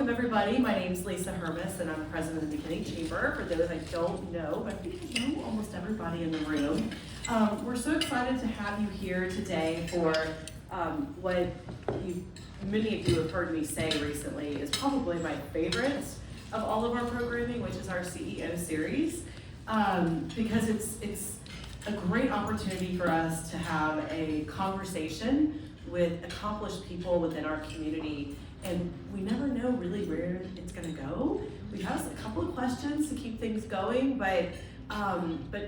welcome everybody. My name is Lisa Hermes and I'm president of the McKinney Chamber. For those I don't know, I think I know almost everybody in the room. We're so excited to have you here today for what many of you have heard me say recently is probably my favorite of all of our programming, which is our CEO series, because it's a great opportunity for us to have a conversation with accomplished people within our community, and we never know really where it's going to go. We have a couple of questions to keep things going, but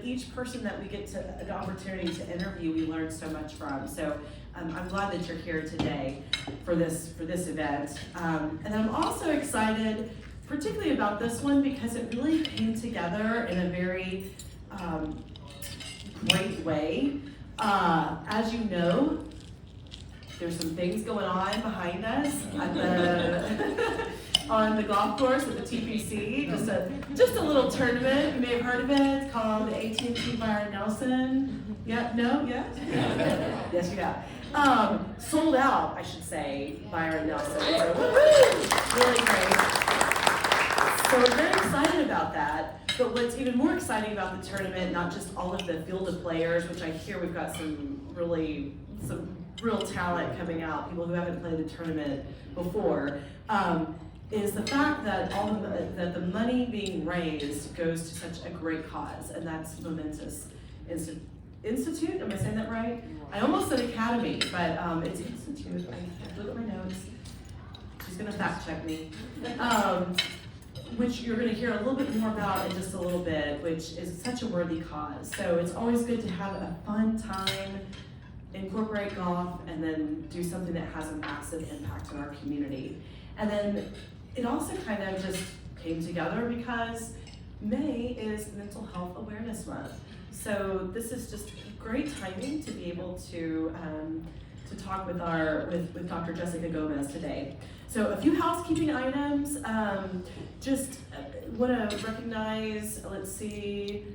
each person that we get to an opportunity to interview, we learn so much from. So I'm glad that you're here today for this event, and I'm also excited, particularly about this one, because it really came together in a very great way. As you know, there's some things going on behind us at on the golf course at the TPC. Just a little tournament. You may have heard of it. It's called the AT&T Byron Nelson. Yeah, no, yes? Yes, you have. Sold out, I should say, Byron Nelson. So, really great. So we're very excited about that. But what's even more exciting about the tournament, not just all of the field of players, which I hear we've got some real talent coming out, people who haven't played the tournament before, is the fact that that the money being raised goes to such a great cause, and that's Momentous Institute. Am I saying that right? I almost said Academy, but it's Institute. I look at my notes. She's gonna fact check me. Which you're going to hear a little bit more about in just a little bit, which is such a worthy cause. So it's always good to have a fun time, incorporate golf, and then do something that has a massive impact on our community. And then it also kind of just came together because May is Mental Health Awareness Month. So this is just great timing to be able to talk with Dr. Jessica Gomez today. So a few housekeeping items. Just want to recognize, let's see,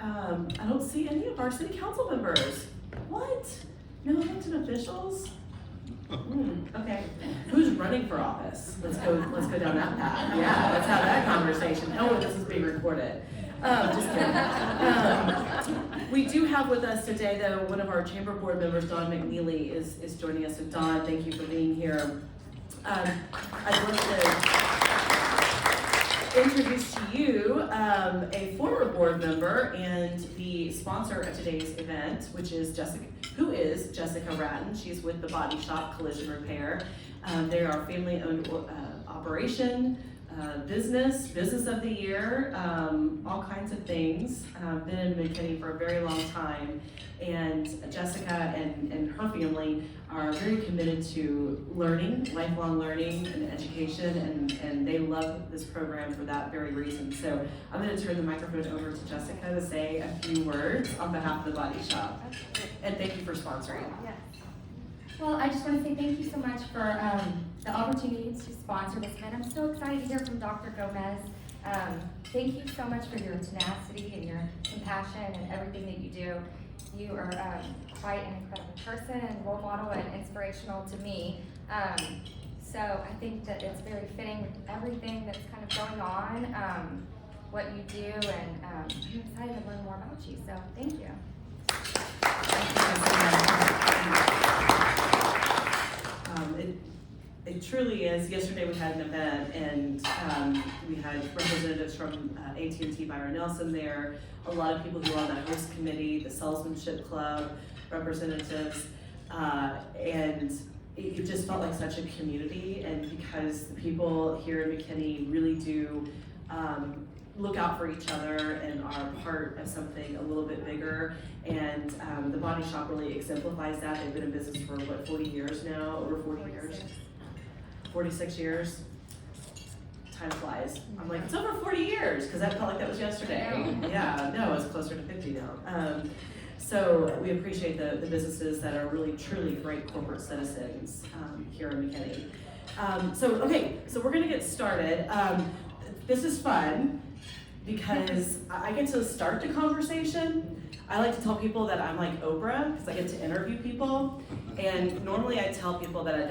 I don't see any of our city council members. What? No elected officials? Okay. Who's running for office? Let's go down that path. Yeah, let's have that conversation. Oh, this is being recorded. Just kidding. We do have with us today, though, one of our chamber board members, Dawn McNeely, is joining us. So Dawn, thank you for being here. I'd love to introduce to you a former board member and the sponsor of today's event, which is Jessica Ratton. She's with the Body Shop Collision Repair. They are a family-owned operation, business of the year, all kinds of things. Been in McKinney for a very long time, and Jessica and her family are very committed to learning, lifelong learning and education, and they love this program for that very reason. So I'm going to turn the microphone over to Jessica to say a few words on behalf of the Body Shop. And thank you for sponsoring. Yes. Well, I just want to say thank you so much for the opportunity to sponsor this event. I'm so excited to hear from Dr. Gomez. Thank you so much for your tenacity and your compassion and everything that you do. You are quite an incredible person and role model and inspirational to me. So I think that it's very fitting with everything that's kind of going on, what you do, and I'm excited to learn more about you. So thank you. It truly is. Yesterday we had an event, and we had representatives from AT&T Byron Nelson there, a lot of people who are on the host committee, the salesmanship club representatives, and it just felt like such a community. And because the people here in McKinney really do look out for each other and are part of something a little bit bigger, and the Body Shop really exemplifies that. They've been in business for, 40 years now? Over 40 years? 46 years? Time flies. I'm like, it's over 40 years, because that felt like that was yesterday. Yeah, no, it's closer to 50 now. So we appreciate the businesses that are really, truly great corporate citizens here in McKinney. So we're gonna get started. This is fun, because I get to start the conversation. I like to tell people that I'm like Oprah, because I get to interview people. And normally I tell people that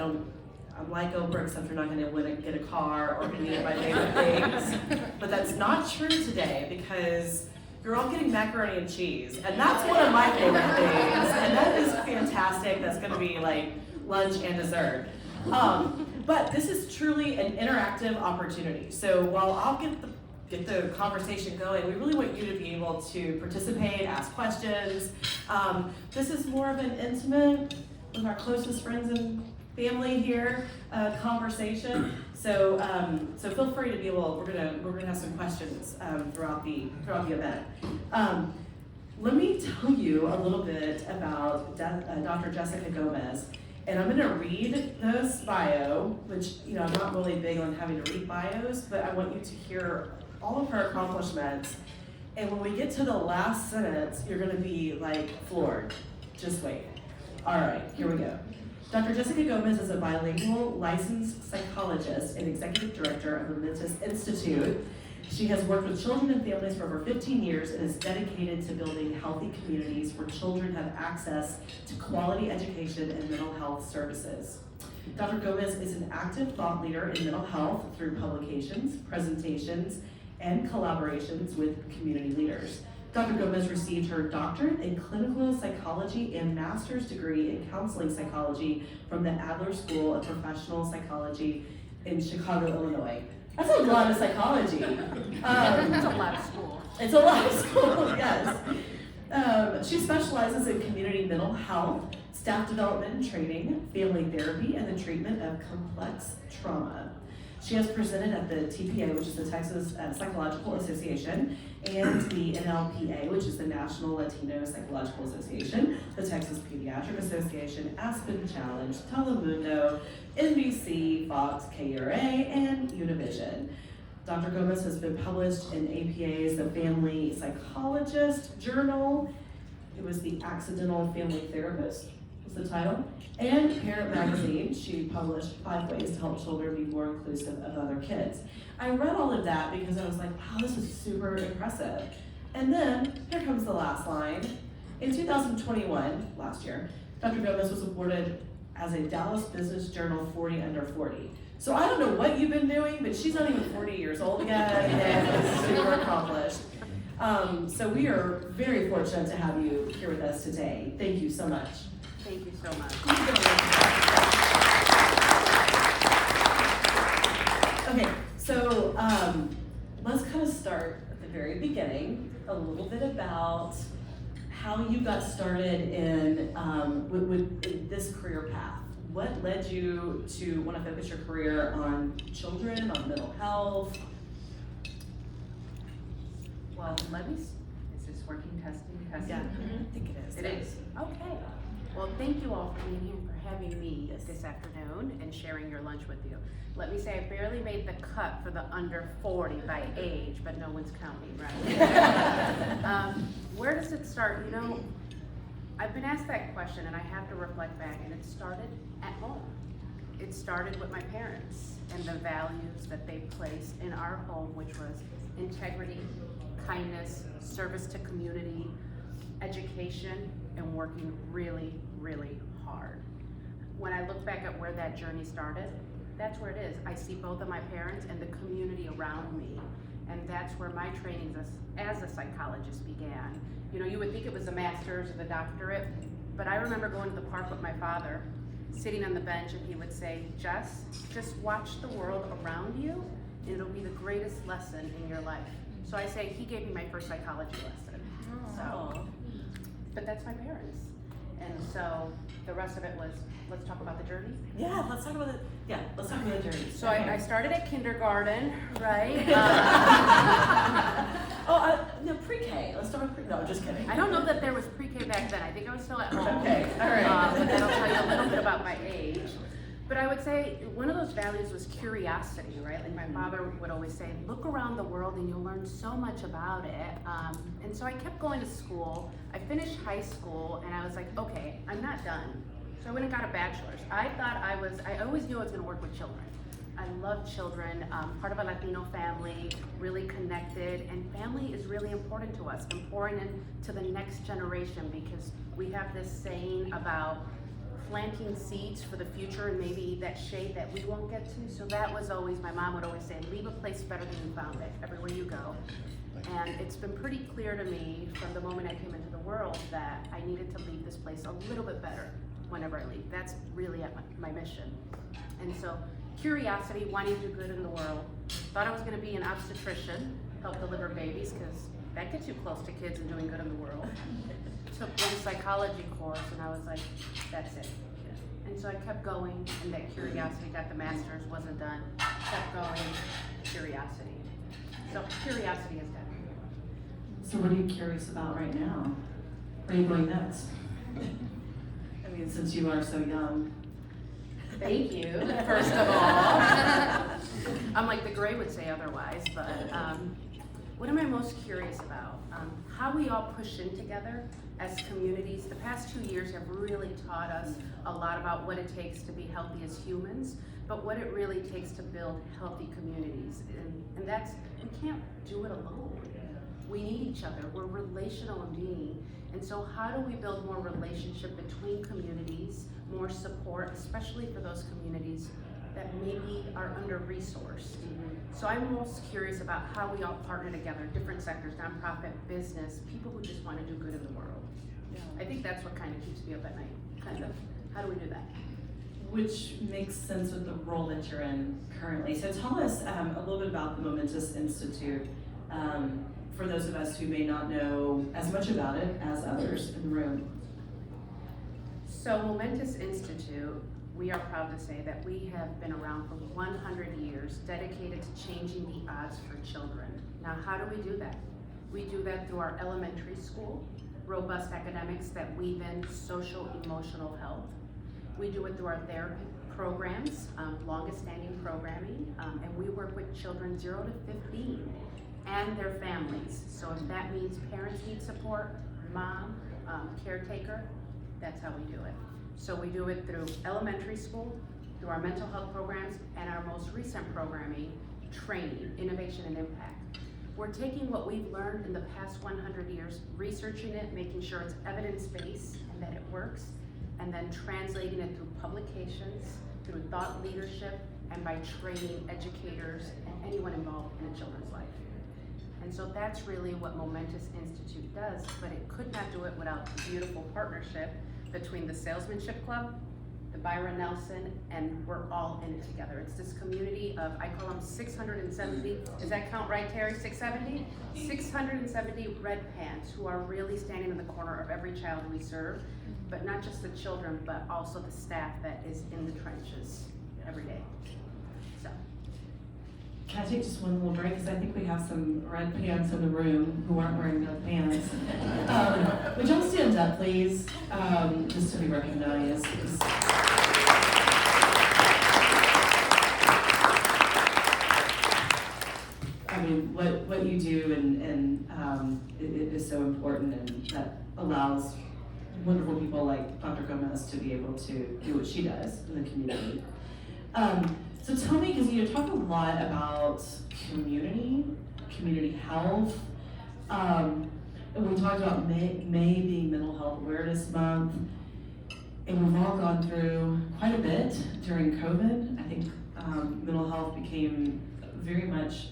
I'm like Oprah, except you're not gonna get a car or any of my favorite things. But that's not true today because you're all getting macaroni and cheese. And that's one of my favorite things. And that is fantastic. That's gonna be like lunch and dessert. But this is truly an interactive opportunity. So while I'll get the conversation going, we really want you to be able to participate, ask questions. This is more of an intimate, with our closest friends and family here, conversation. So feel free to be able. We're gonna have some questions throughout the event. Let me tell you a little bit about Dr. Jessica Gomez, and I'm gonna read this bio, which I'm not really big on having to read bios, but I want you to hear all of her accomplishments. And when we get to the last sentence, you're gonna be like floored. Just wait. All right, here we go. Dr. Jessica Gomez is a bilingual licensed psychologist and executive director of Momentous Institute. She has worked with children and families for over 15 years and is dedicated to building healthy communities where children have access to quality education and mental health services. Dr. Gomez is an active thought leader in mental health through publications, presentations, and collaborations with community leaders. Dr. Gomez received her doctorate in clinical psychology and master's degree in counseling psychology from the Adler School of Professional Psychology in Chicago, Illinois. That's a lot of psychology. It's a lot of school. It's a lot of school, yes. She specializes in community mental health, staff development and training, family therapy, and the treatment of complex trauma. She has presented at the TPA, which is the Texas Psychological Association, and the NLPA, which is the National Latino Psychological Association, the Texas Pediatric Association, Aspen Challenge, Telemundo, NBC, Fox, KRA, and Univision. Dr. Gomez has been published in APA's The Family Psychologist Journal. It was the Accidental Family Therapist, was the title. And Parent Magazine, she published 5 ways to help children be more inclusive of other kids. I read all of that because I was like, wow, this is super impressive. And then, here comes the last line. In 2021, last year, Dr. Gomez was awarded as a Dallas Business Journal 40 Under 40. So I don't know what you've been doing, but she's not even 40 years old yet, and is super accomplished. So we are very fortunate to have you here with us today. Thank you so much. Thank you so much. Okay, so let's kind of start at the very beginning, a little bit about how you got started in with this career path. What led you to want to focus your career on children, on mental health? Well, is this working, testing? Yeah, I think it is. It is? Okay. Well, thank you all for being here and for having me this afternoon and sharing your lunch with you. Let me say I barely made the cut for the under 40 by age, but no one's counting, right? Where does it start? I've been asked that question and I have to reflect back, and it started at home. It started with my parents and the values that they placed in our home, which was integrity, kindness, service to community, education, and working really, really hard. When I look back at where that journey started, that's where it is. I see both of my parents and the community around me, and that's where my training as a psychologist began. You would think it was a master's or the doctorate, but I remember going to the park with my father, sitting on the bench, and he would say, Jess, just watch the world around you, and it'll be the greatest lesson in your life. So I say he gave me my first psychology lesson. But that's my parents. And so the rest of it was, let's talk about the journey. Yeah, let's talk about the journey. So I started at kindergarten, right? No, pre-K. Let's start with pre-K. No, just kidding. I don't know that there was pre-K back then. I think I was still at home. Okay, all right. But that'll tell you a little bit about my age. But I would say one of those values was curiosity, right? Like my father would always say, look around the world and you'll learn so much about it. And so I kept going to school. I finished high school and I was like, okay, I'm not done. So I went and got a bachelor's. I always knew I was gonna work with children. I love children, part of a Latino family, really connected, and family is really important to us, and pouring into the next generation, because we have this saying about planting seeds for the future and maybe that shade that we won't get to. So that was always, my mom would always say, leave a place better than you found it, everywhere you go. And it's been pretty clear to me from the moment I came into the world that I needed to leave this place a little bit better whenever I leave. That's really at my mission. And so curiosity, wanting to do good in the world. Thought I was gonna be an obstetrician, help deliver babies, because that gets you close to kids and doing good in the world. Took one psychology course and I was like, that's it. And so I kept going, and that curiosity, got the master's, wasn't done, kept going, curiosity. So curiosity is done. So what are you curious about right now? Where are you going next? I mean, since you are so young. Thank you, first of all. I'm like, the Gray would say otherwise, but what am I most curious about? How we all push in together as communities. The past 2 years have really taught us a lot about what it takes to be healthy as humans, but what it really takes to build healthy communities. And that's, we can't do it alone. We need each other. We're relational in being. And so how do we build more relationship between communities, more support, especially for those communities that maybe are under-resourced? So I'm most curious about how we all partner together, different sectors, nonprofit, business, people who just want to do good in the world. I think that's what kind of keeps me up at night, kind of. How do we do that? Which makes sense with the role that you're in currently. So tell us a little bit about the Momentous Institute, for those of us who may not know as much about it as others in the room. So Momentous Institute, we are proud to say that we have been around for 100 years, dedicated to changing the odds for children. Now, how do we do that? We do that through our elementary school, robust academics that weave in social emotional health. We do it through our therapy programs, longest standing programming, and we work with children 0 to 15 and their families. So if that means parents need support, mom, caretaker, that's how we do it. So we do it through elementary school, through our mental health programs, and our most recent programming, training, innovation and impact. We're taking what we've learned in the past 100 years, researching it, making sure it's evidence-based and that it works, and then translating it through publications, through thought leadership, and by training educators and anyone involved in a children's life. And so that's really what Momentous Institute does, but it could not do it without the beautiful partnership between the Salesmanship Club, the Byron Nelson, and we're all in it together. It's this community of, I call them 670, does that count right, Terry, 670? 670 red pants who are really standing in the corner of every child we serve, but not just the children, but also the staff that is in the trenches every day. So. Can I take just one little break? Because I think we have some red pants in the room who aren't wearing red pants. Would y'all stand up, please, just to be recognized? I mean, what you do and it is so important, and that allows wonderful people like Dr. Gomez to be able to do what she does in the community. So tell me, because you talk a lot about community health, and we talked about May being Mental Health Awareness Month, and we've all gone through quite a bit during COVID. I think mental health became very much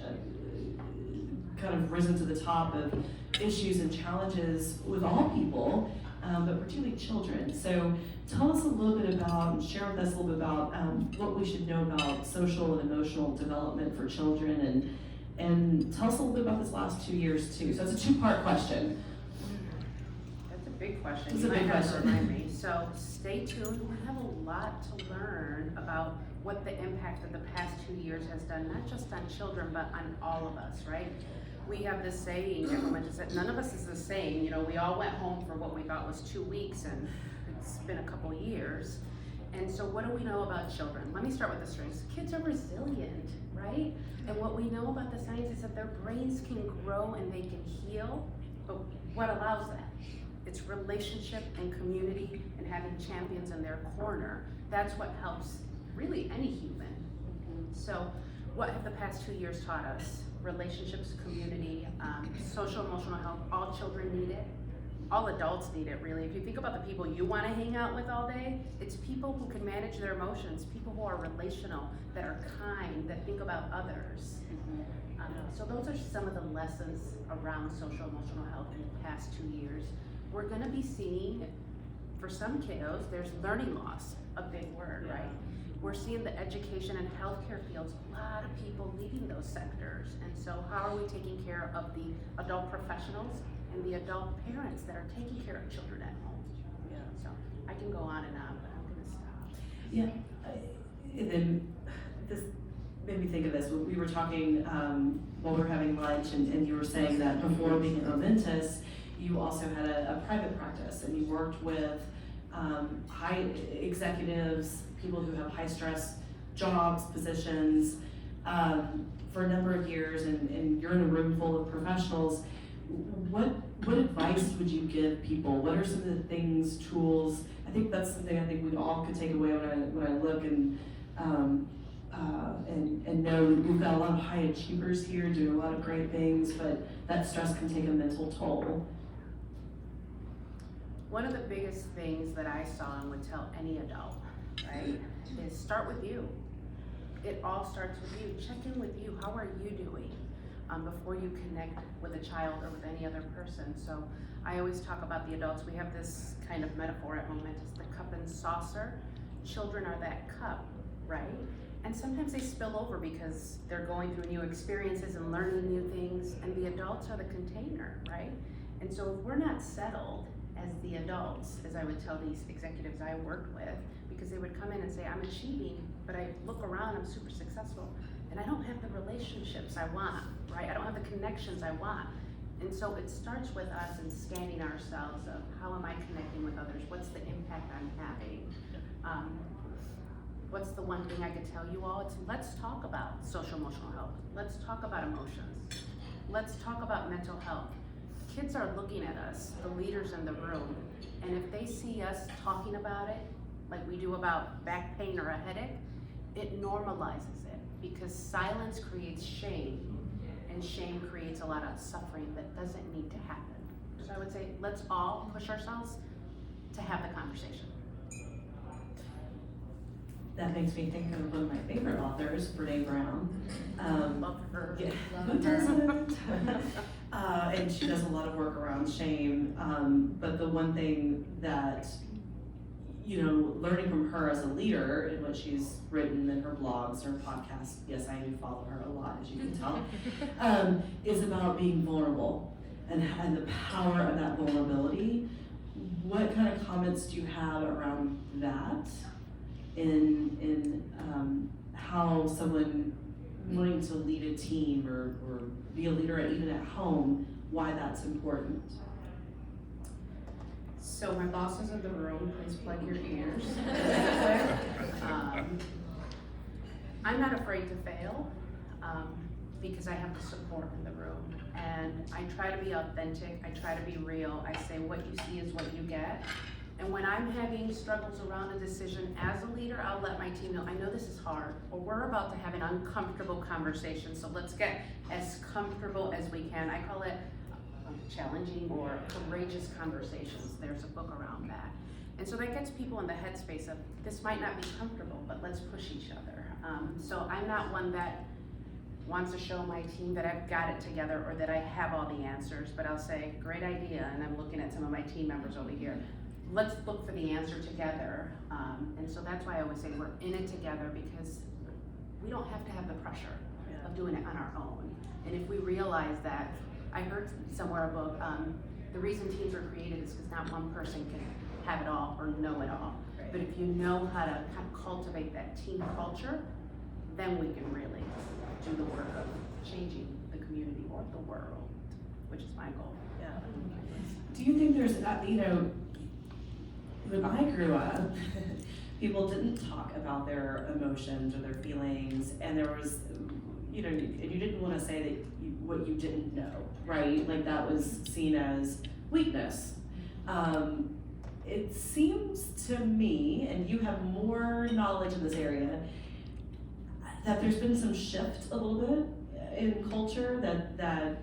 kind of risen to the top of issues and challenges with all people, but particularly children. So tell us a little bit about, and share with us a little bit about what we should know about social and emotional development for children, and tell us a little bit about this last 2 years too. So it's a two-part question. That's a big question. It's You a big might have to question. remind me. So stay tuned. We have a lot to learn about what the impact of the past 2 years has done, not just on children, but on all of us, right? We have this saying, everyone just said, none of us is the same. You know, we all went home for what we thought was 2 weeks, and it's been a couple years. And so what do we know about children? Let me start with the strengths. Kids are resilient, right? And what we know about the science is that their brains can grow and they can heal, but what allows that? It's relationship and community and having champions in their corner. That's what helps really any human. So what have the past 2 years taught us? Relationships, community, social emotional health, all children need it. all adults need it really. If you think about the people you want to hang out with all day, it's people who can manage their emotions, people who are relational, that are kind, that think about others. So those are some of the lessons around social emotional health in the past 2 years. We're gonna be seeing, for some kiddos, there's learning loss, a big word, right? We're seeing the education and healthcare fields, a lot of people leaving those sectors. And so how are we taking care of the adult professionals and the adult parents that are taking care of children at home? Yeah. So I can go on and on, but I'm gonna stop. Yeah, and then this made me think of this. We were talking while we were having lunch, and you were saying that before being at Momentous, you also had a private practice, and you worked with high executives, people who have high stress jobs, positions, for a number of years, and you're in a room full of professionals. What advice would you give people? What are some of the things, tools? I think that's something I think we all could take away when I look and know that we've got a lot of high achievers here doing a lot of great things, but that stress can take a mental toll. One of the biggest things that I saw and would tell any adult, right, is start with you. It all starts with you. Check in with you. How are you doing before you connect with a child or with any other person? So I always talk about the adults. We have this kind of metaphor at Momentous, the cup and saucer. Children are that cup, right? And sometimes they spill over because they're going through new experiences and learning new things, and the adults are the container, right? And so if we're not settled as the adults, as I would tell these executives I worked with, because they would come in and say, I'm achieving, but I look around, I'm super successful, and I don't have the relationships I want, right? I don't have the connections I want. And so it starts with us in scanning ourselves of how am I connecting with others? What's the impact I'm having? What's the one thing I could tell you all? It's let's talk about social emotional health. Let's talk about emotions. Let's talk about mental health. Kids are looking at us, the leaders in the room, and if they see us talking about it, like we do about back pain or a headache, it normalizes it, because silence creates shame, and shame creates a lot of suffering that doesn't need to happen. So I would say, let's all push ourselves to have the conversation. That makes me think of one of my favorite authors, Renee Brown. Love her. Yeah. Love Who her. doesn't? And she does a lot of work around shame. But the one thing that, learning from her as a leader in what she's written in her blogs, her podcasts, yes, I do follow her a lot, as you can tell, is about being vulnerable and the power of that vulnerability. What kind of comments do you have around that? In how someone wanting to lead a team or be a leader even at home, why that's important? So my boss is in the room, please plug your ears. I'm not afraid to fail because I have the support in the room, and I try to be authentic, I try to be real. I say what you see is what you get. And when I'm having struggles around a decision as a leader, I'll let my team know, I know this is hard, or we're about to have an uncomfortable conversation, so let's get as comfortable as we can. I call it challenging or courageous conversations. There's a book around that. And so that gets people in the headspace of, this might not be comfortable, but let's push each other. So I'm not one that wants to show my team that I've got it together or that I have all the answers, but I'll say, great idea, and I'm looking at some of my team members over here. Let's look for the answer together. And so that's why I always say we're in it together, because we don't have to have the pressure of doing it on our own. And if we realize that, I heard somewhere a book, the reason teams are created is because not one person can have it all or know it all. Right. But if you know how to kind of cultivate that team culture, then we can really do the work of changing the community or the world, which is my goal. Yeah. Do you think there's that, when I grew up, people didn't talk about their emotions or their feelings, and there was, and you didn't want to say that what you didn't know, right? Like that was seen as weakness. It seems to me, and you have more knowledge in this area, that there's been some shift a little bit in culture that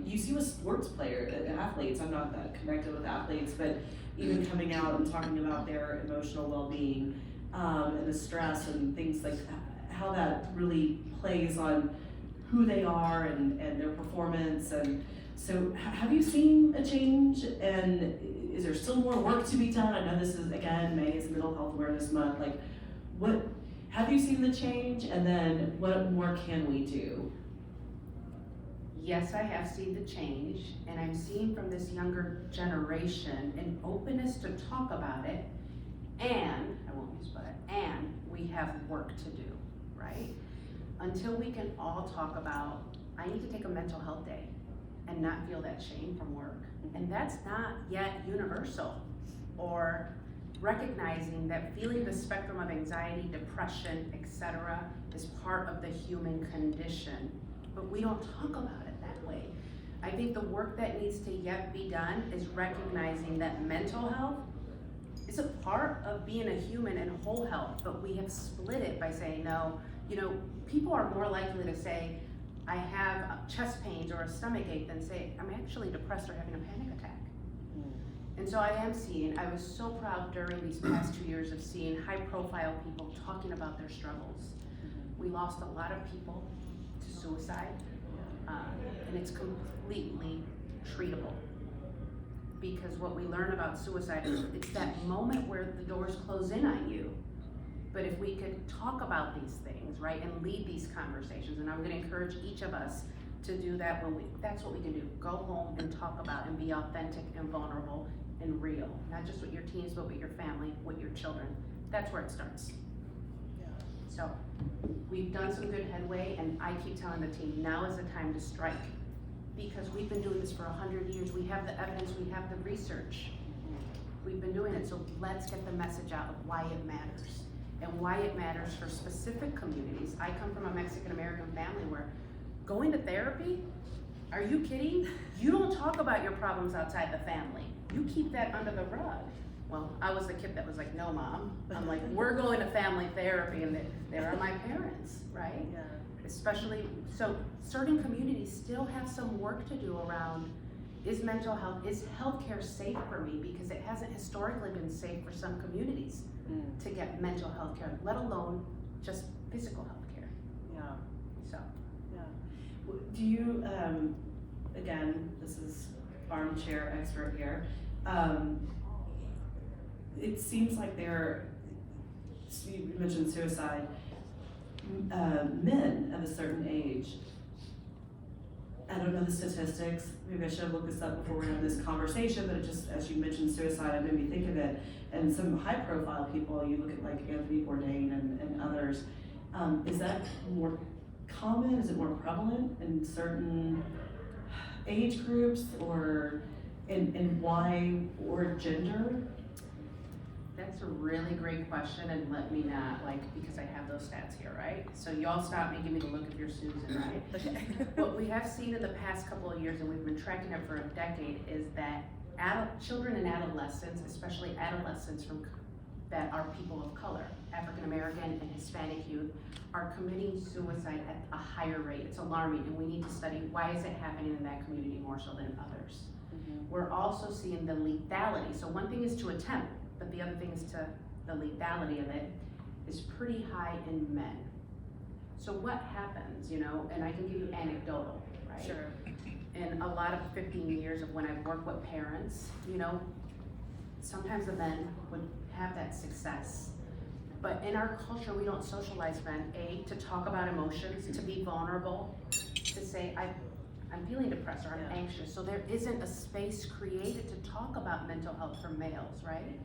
you see with sports players, athletes? I'm not that connected with athletes, but even coming out and talking about their emotional well-being and the stress and things like that, how that really plays on who they are and their performance. And so have you seen a change, and is there still more work to be done? I know this is, again, May is Mental Health Awareness Month. Like, what have you seen the change, and then what more can we do? Yes, I have seen the change, and I'm seeing from this younger generation an openness to talk about it, and, I won't use but, and we have work to do, right? Until we can all talk about, I need to take a mental health day and not feel that shame from work. And that's not yet universal, or recognizing that feeling the spectrum of anxiety, depression, etc. is part of the human condition, but we don't talk about it that way. I think the work that needs to yet be done is recognizing that mental health is a part of being a human and whole health, but we have split it by saying, no, people are more likely to say, I have chest pains or a stomach ache than say, I'm actually depressed or having a panic attack. And so I was so proud during these past 2 years of seeing high profile people talking about their struggles. We lost a lot of people to suicide, and it's completely treatable. Because what we learn about suicide is it's that moment where the doors close in on you. But if we could talk about these things, right, and lead these conversations, and I'm gonna encourage each of us to do that that's what we can do. Go home and talk about and be authentic and vulnerable and real. Not just with your teens, but with your family, with your children. That's where it starts. Yeah. So, we've done some good headway, and I keep telling the team, now is the time to strike. Because we've been doing this for 100 years. We have the evidence, we have the research. We've been doing it, so let's get the message out of why it matters. And why it matters for specific communities. I come from a Mexican-American family where going to therapy, are you kidding? You don't talk about your problems outside the family. You keep that under the rug. Well, I was the kid that was like, no, Mom. I'm like, we're going to family therapy, and there are my parents, right? Yeah. Especially, so certain communities still have some work to do around, is healthcare safe for me? Because it hasn't historically been safe for some communities to get mental health care, let alone just physical health care. Yeah. So. Yeah. Do you, again, this is armchair expert here. It seems like you mentioned suicide, men of a certain age. I don't know the statistics. Maybe I should have looked this up before we had this conversation, but it just, as you mentioned suicide, it made me think of it. And some high profile people, you look at like Anthony Bourdain and others, is that more common? Is it more prevalent in certain age groups, or in why, or gender? That's a really great question, and let me not, because I have those stats here, right? So y'all stop me, give me the look if you're Susan, right? Okay. What we have seen in the past couple of years, and we've been tracking it for a decade, is that children and adolescents, especially adolescents that are people of color, African American and Hispanic youth, are committing suicide at a higher rate. It's alarming, and we need to study why is it happening in that community more so than others. We're also seeing the lethality. So one thing is to attempt, but the other thing is the lethality of it is pretty high in men. So what happens, and I can give you anecdotal, right? Sure. In a lot of 15 years of when I've worked with parents, sometimes the men would have that success. But in our culture, we don't socialize men, to talk about emotions, to be vulnerable, to say, I'm feeling depressed or I'm anxious. So there isn't a space created to talk about mental health for males, right?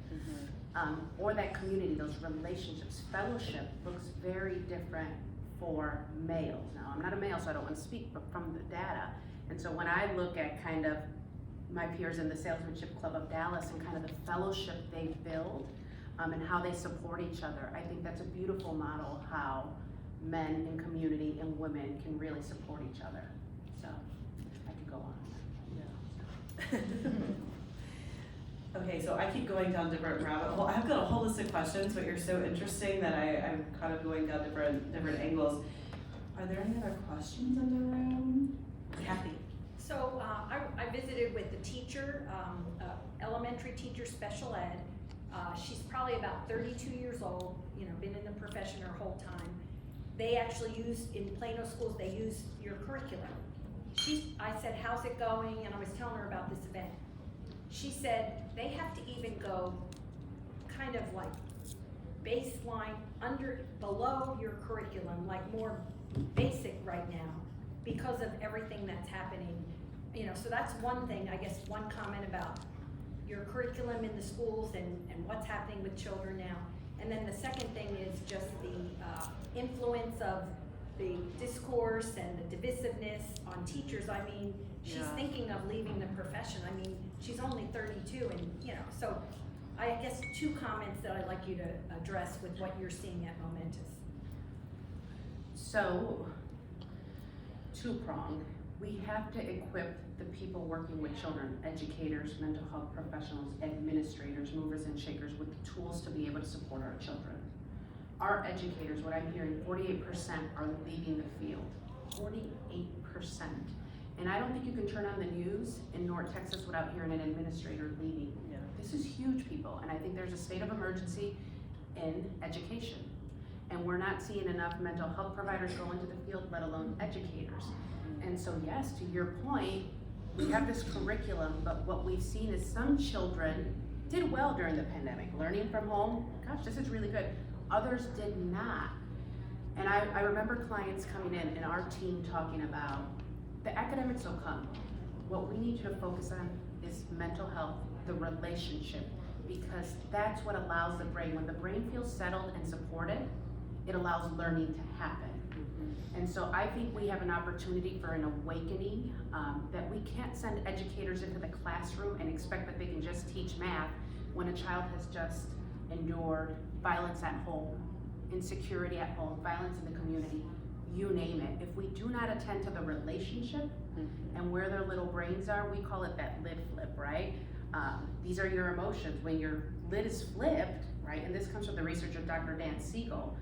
Or that community, those relationships. Fellowship looks very different for males. Now, I'm not a male, so I don't want to speak, but from the data. And so when I look at kind of my peers in the Salesmanship Club of Dallas and kind of the fellowship they build and how they support each other, I think that's a beautiful model how men in community and women can really support each other. So I could go on. Okay, so I keep going down different rabbit holes. I've got a whole list of questions, but you're so interesting that I'm kind of going down different angles. Are there any other questions in the room? Kathy? So I visited with the teacher, elementary teacher, special ed. She's probably about 32 years old, you know, been in the profession her whole time. They actually use, in Plano schools, they use your curriculum. I said, how's it going? And I was telling her about this event. She said, they have to even go kind of like baseline below your curriculum, like more basic right now because of everything that's happening. You know, so that's one thing, I guess, one comment about your curriculum in the schools and what's happening with children now. And then the second thing is just the influence of the discourse and the divisiveness on teachers. I mean, she's thinking of leaving the profession. I mean, she's only 32 and, you know, so I guess two comments that I'd like you to address with what you're seeing at Momentous. So, two-pronged. We have to equip the people working with children, educators, mental health professionals, administrators, movers and shakers with the tools to be able to support our children. Our educators, what I'm hearing, 48% are leaving the field. 48%. And I don't think you can turn on the news in North Texas without hearing an administrator leaving. Yeah. This is huge, people, and I think there's a state of emergency in education. And we're not seeing enough mental health providers go into the field, let alone educators. And so yes, to your point, we have this curriculum, but what we've seen is some children did well during the pandemic, learning from home. Gosh, this is really good. Others did not. And I remember clients coming in and our team talking about, the academics will come. What we need you to focus on is mental health, the relationship, because that's what allows the brain, when the brain feels settled and supported, it allows learning to happen. And so I think we have an opportunity for an awakening, that we can't send educators into the classroom and expect that they can just teach math when a child has just endured violence at home, insecurity at home, violence in the community, you name it. If we do not attend to the relationship and where their little brains are, we call it that lid flip, right? These are your emotions. When your lid is flipped, right, and this comes from the research of Dr. Dan Siegel,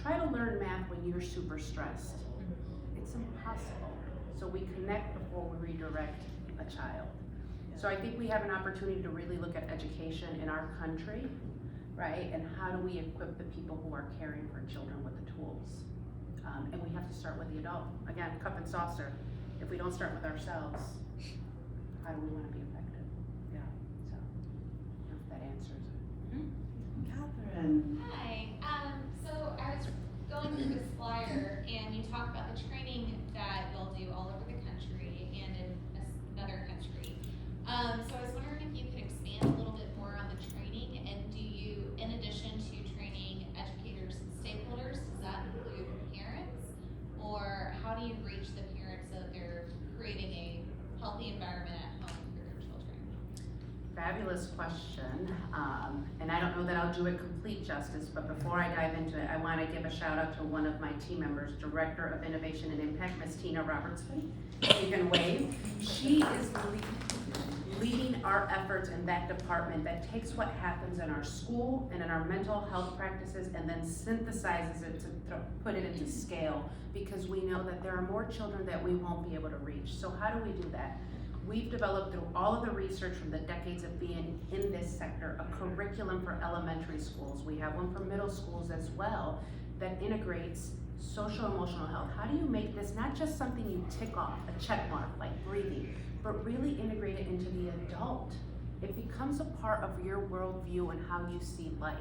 try to learn math when you're super stressed. It's impossible. So we connect before we redirect a child. So I think we have an opportunity to really look at education in our country, right? And how do we equip the people who are caring for children with the tools? And we have to start with the adult. Again, cup and saucer. If we don't start with ourselves, how do we want to be effective? Yeah, so I don't know if that answers it. Catherine. Hi, so I was going through this flyer and you talk about the training that you'll do all over the country and in another country. So I was wondering if you could expand a little bit more on the training, and do you, in addition to training educators and stakeholders, does that include parents? Or how do you reach the parents so that they're creating a healthy environment at home for their children? Fabulous question, and I don't know that I'll do it complete justice, but before I dive into it, I want to give a shout out to one of my team members, Director of Innovation and Impact, Ms. Tina Robertson. You can wave. She is leading our efforts in that department that takes what happens in our school and in our mental health practices and then synthesizes it to put it into scale, because we know that there are more children that we won't be able to reach. So how do we do that? We've developed, through all of the research from the decades of being in this sector, a curriculum for elementary schools. We have one for middle schools as well that integrates social emotional health. How do you make this not just something you tick off, a check mark like breathing, but really integrate it into the adult? It becomes a part of your worldview and how you see life.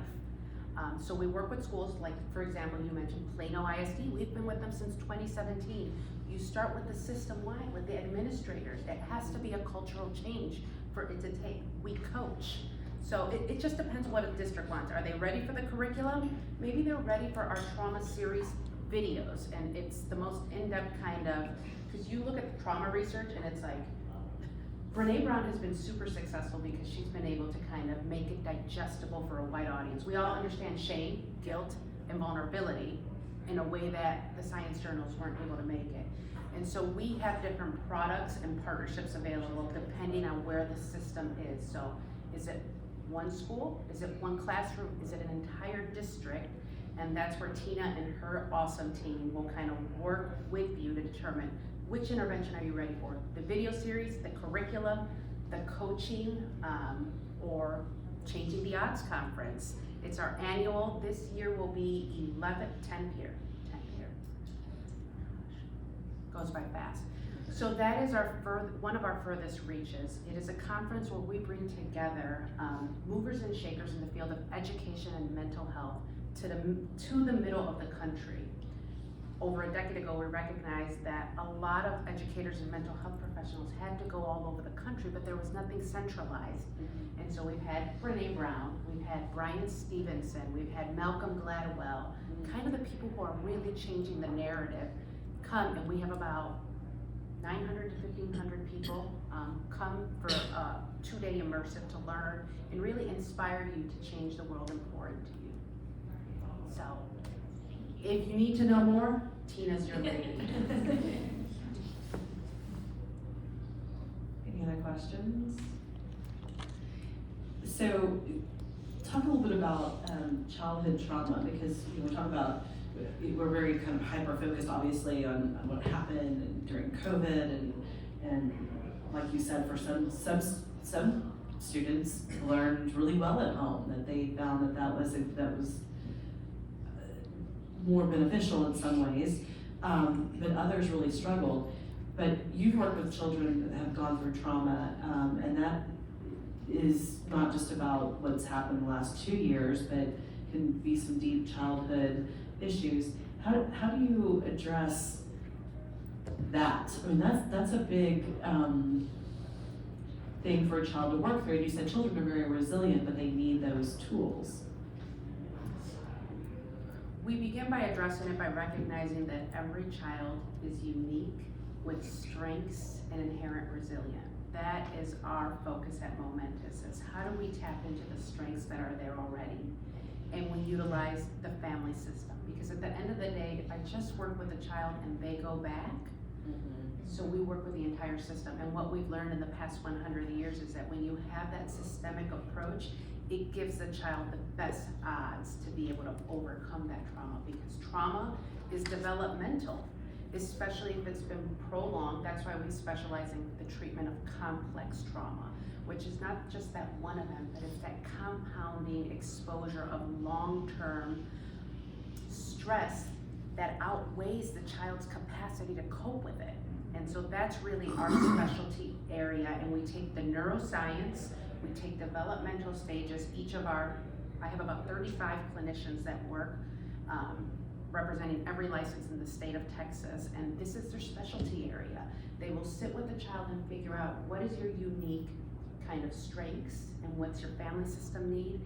So we work with schools like, for example, you mentioned Plano ISD. We've been with them since 2017. You start with the system-wide, with the administrators. It has to be a cultural change for it to take. We coach. So it just depends what a district wants. Are they ready for the curriculum? Maybe they're ready for our trauma series videos, and it's the most in-depth kind of, because you look at the trauma research and it's like, Renee Brown has been super successful because she's been able to kind of make it digestible for a wide audience. We all understand shame, guilt, and vulnerability in a way that the science journals weren't able to make it. And so we have different products and partnerships available depending on where the system is. So is it one school? Is it one classroom? Is it an entire district? And that's where Tina and her awesome team will kind of work with you to determine which intervention are you ready for. The video series, the curriculum, the coaching, or changing the odds conference. It's our annual, this year will be 10th year. Goes by fast. So that is one of our furthest reaches. It is a conference where we bring together movers and shakers in the field of education and mental health to the middle of the country. Over a decade ago, we recognized that a lot of educators and mental health professionals had to go all over the country, but there was nothing centralized. And so we've had Renee Brown, we've had Brian Stevenson, we've had Malcolm Gladwell, kind of the people who are really changing the narrative come, and we have about 900 to 1,500 people come for a 2-day immersive to learn and really inspire you to change the world and pour into you. So, if you need to know more, Tina's your lady. Any other questions? So, talk a little bit about childhood trauma, because we're talking about, we're very kind of hyper-focused obviously on what happened during COVID, and like you said, for some students learned really well at home, that they found that was more beneficial in some ways, but others really struggled. But you've worked with children that have gone through trauma, and that is not just about what's happened the last 2 years, but can be some deep childhood issues. How do you address that? I mean, that's a big thing for a child to work through. And you said children are very resilient, but they need those tools. We begin by addressing it by recognizing that every child is unique with strengths and inherent resilience. That is our focus at Momentous, is how do we tap into the strengths that are there already? And we utilize the family system, because at the end of the day, if I just work with a child and they go back, so we work with the entire system. And what we've learned in the past 100 years is that when you have that systemic approach, it gives the child the best odds to be able to overcome that trauma, because trauma is developmental, especially if it's been prolonged. That's why we specialize in the treatment of complex trauma, which is not just that one event, but it's that compounding exposure of long-term stress that outweighs the child's capacity to cope with it. And so that's really our specialty area, and we take the neuroscience, we take developmental stages. I have about 35 clinicians that work representing every license in the state of Texas, and this is their specialty area. They will sit with the child and figure out what is your unique kind of strengths and what's your family system need,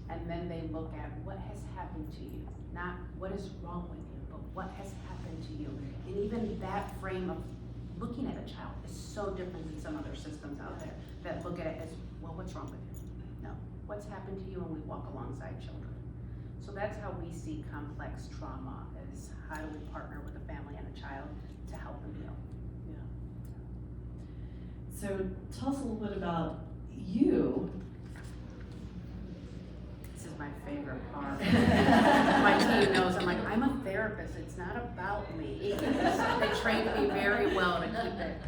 and then they look at what has happened to you, not what is wrong with you, but what has happened to you. And even that frame of looking at a child is so different than some other systems out there that look at it as, well, what's wrong with you? No, what's happened to you, and we walk alongside children. So that's how we see complex trauma, is how do we partner with a family and a child to help them heal. Yeah. So tell us a little bit about you. This is my favorite part. My team knows I'm like, I'm a therapist, it's not about me. They trained me very well to keep it.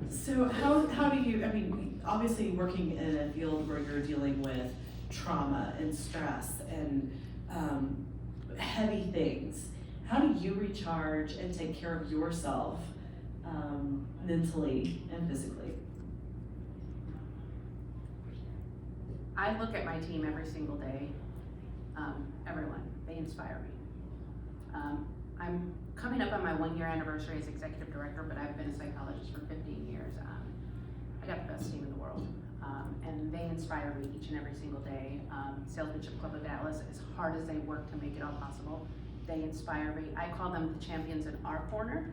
So how do you, I mean, obviously working in a field where you're dealing with trauma and stress and heavy things, how do you recharge and take care of yourself mentally and physically? I look at my team every single day. Everyone, they inspire me. I'm coming up on my 1-year anniversary as executive director, but I've been a psychologist for 15 years. I got the best team in the world, and they inspire me each and every single day. Salesmanship Club of Dallas, as hard as they work to make it all possible, they inspire me. I call them the champions in our corner.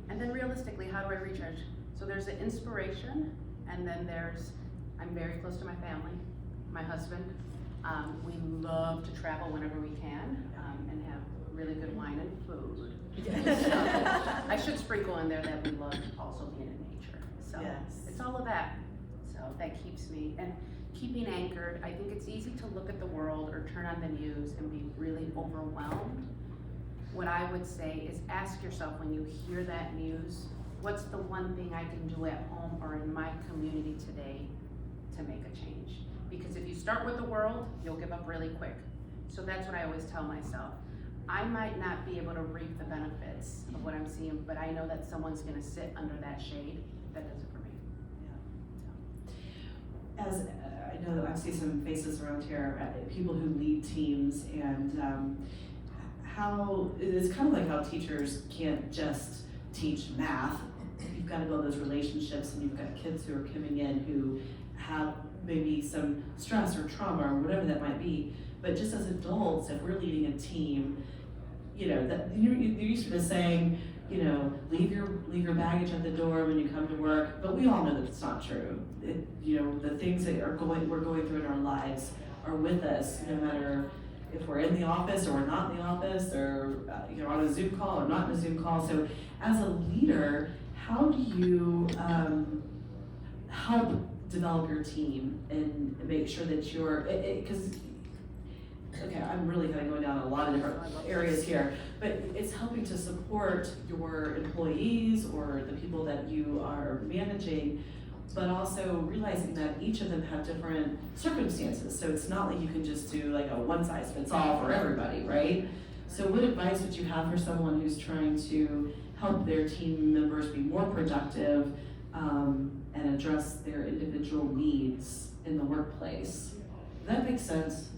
And then realistically, how do I recharge? So there's the inspiration, and then I'm very close to my family, my husband. We love to travel whenever we can, and have really good wine and food. I should sprinkle in there that we love also being in nature. So yes. It's all of that. So that keeps me, and keeping anchored. I think it's easy to look at the world or turn on the news and be really overwhelmed. What I would say is ask yourself when you hear that news, what's the one thing I can do at home or in my community today to make a change? Because if you start with the world, you'll give up really quick. So that's what I always tell myself. I might not be able to reap the benefits of what I'm seeing, but I know that someone's gonna sit under that shade that does it for me. As I know that I see some faces around here, people who lead teams, and how it's kind of like how teachers can't just teach math. You've got to build those relationships, and you've got kids who are coming in who have maybe some stress or trauma or whatever that might be. But just as adults, if we're leading a team, you know, that you're used to saying, you know, leave your baggage at the door when you come to work, but we all know that it's not true. You know, the things that we're going through in our lives are with us, no matter if we're in the office or we're not in the office, or you're on a Zoom call or not in a Zoom call. So as a leader, how do you help develop your team and make sure that you're, because okay, I'm really kind of going down a lot of different areas here, but it's helping to support your employees or the people that you are managing, but also realizing that each of them have different circumstances. So it's not like you can just do like a one size fits all for everybody, right? So what advice would you have for someone who's trying to help their team members be more productive and address their individual needs in the workplace? Does that make sense?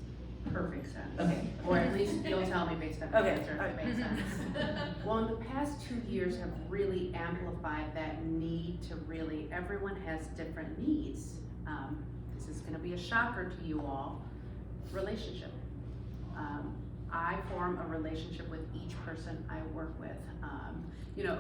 Perfect sense. Okay. Or at least you'll tell me based on the Okay. answer if it makes sense. Well, in the past 2 years have really amplified that need to really, everyone has different needs. This is gonna be a shocker to you all, relationship. I form a relationship with each person I work with. You know,